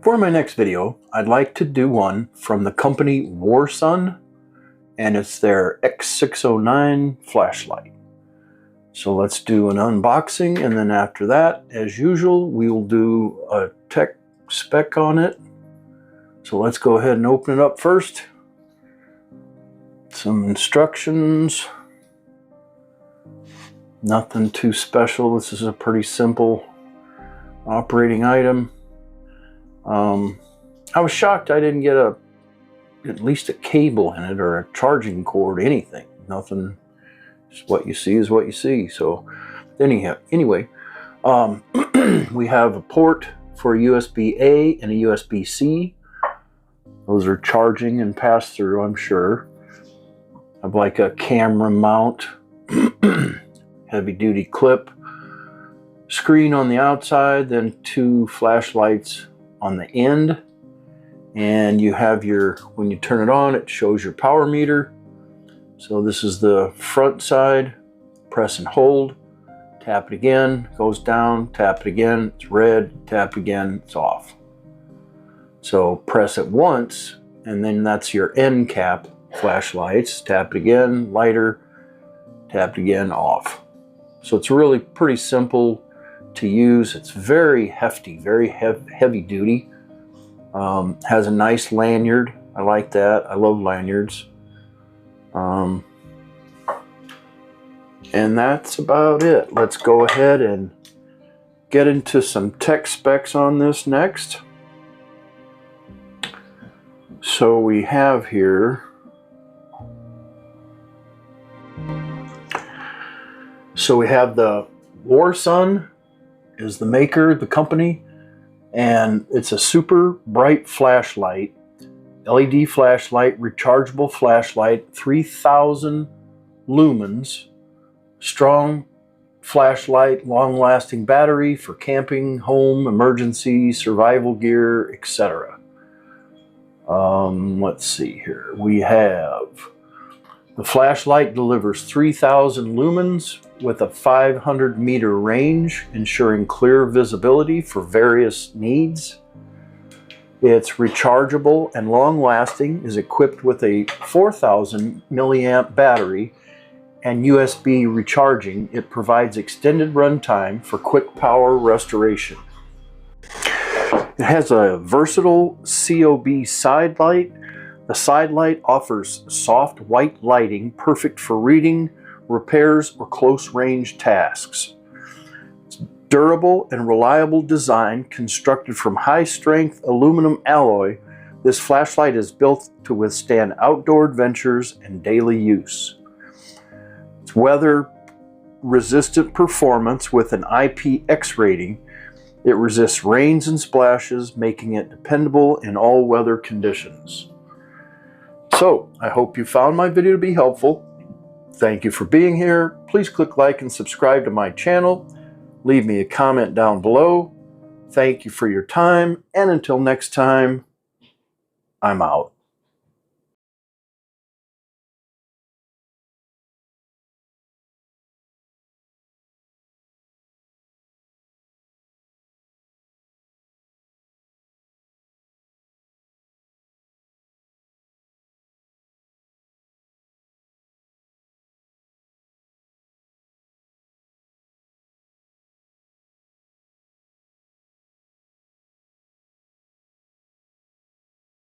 For my next video, I'd like to do one from the company Warsun, and it's their X609 flashlight. So let's do an unboxing, and then after that, as usual, we will do a tech spec on it. So let's go ahead and open it up first. Some instructions. Nothing too special. This is a pretty simple operating item. I was shocked I didn't get at least a cable in it or a charging cord, anything. Nothing. Just what you see is what you see. So anyway, we have a port for USB-A and a USB-C. Those are charging and pass-through, I'm sure. I have like a camera mount, heavy-duty clip, screen on the outside, then two flashlights on the end. And you have your, when you turn it on, it shows your power meter. So this is the front side. Press and hold, tap it again, goes down, tap it again, it's red, tap again, it's off. So press it once, and then that's your end cap flashlights. Tap it again, lighter, tap it again, off. So it's really pretty simple to use. It's very hefty, very heavy duty. Has a nice lanyard. I like that. I love lanyards. And that's about it. Let's go ahead and get into some tech specs on this next. So we have here, the Warsun is the maker, the company, and it's a super bright flashlight, LED flashlight, rechargeable flashlight, 3000 lumens, strong flashlight, long-lasting battery for camping, home, emergency, survival gear, etc. Let's see here. We have the flashlight delivers 3000 lumens with a 500-meter range, ensuring clear visibility for various needs. It's rechargeable and long-lasting, is equipped with a 4000 milliamp battery and USB recharging. It provides extended runtime for quick power restoration. It has a versatile COB Sidelight. The Sidelight offers soft white lighting, perfect for reading, repairs, or close-range tasks. It's durable and reliable design, constructed from high-strength aluminum alloy. This flashlight is built to withstand outdoor adventures and daily use. It's weather-resistant performance with an IPX rating. It resists rains and splashes, making it dependable in all weather conditions. So, I hope you found my video to be helpful. Thank you for being here. Please click like and subscribe to my channel. Leave me a comment down below. Thank you for your time, and until next time, I'm out.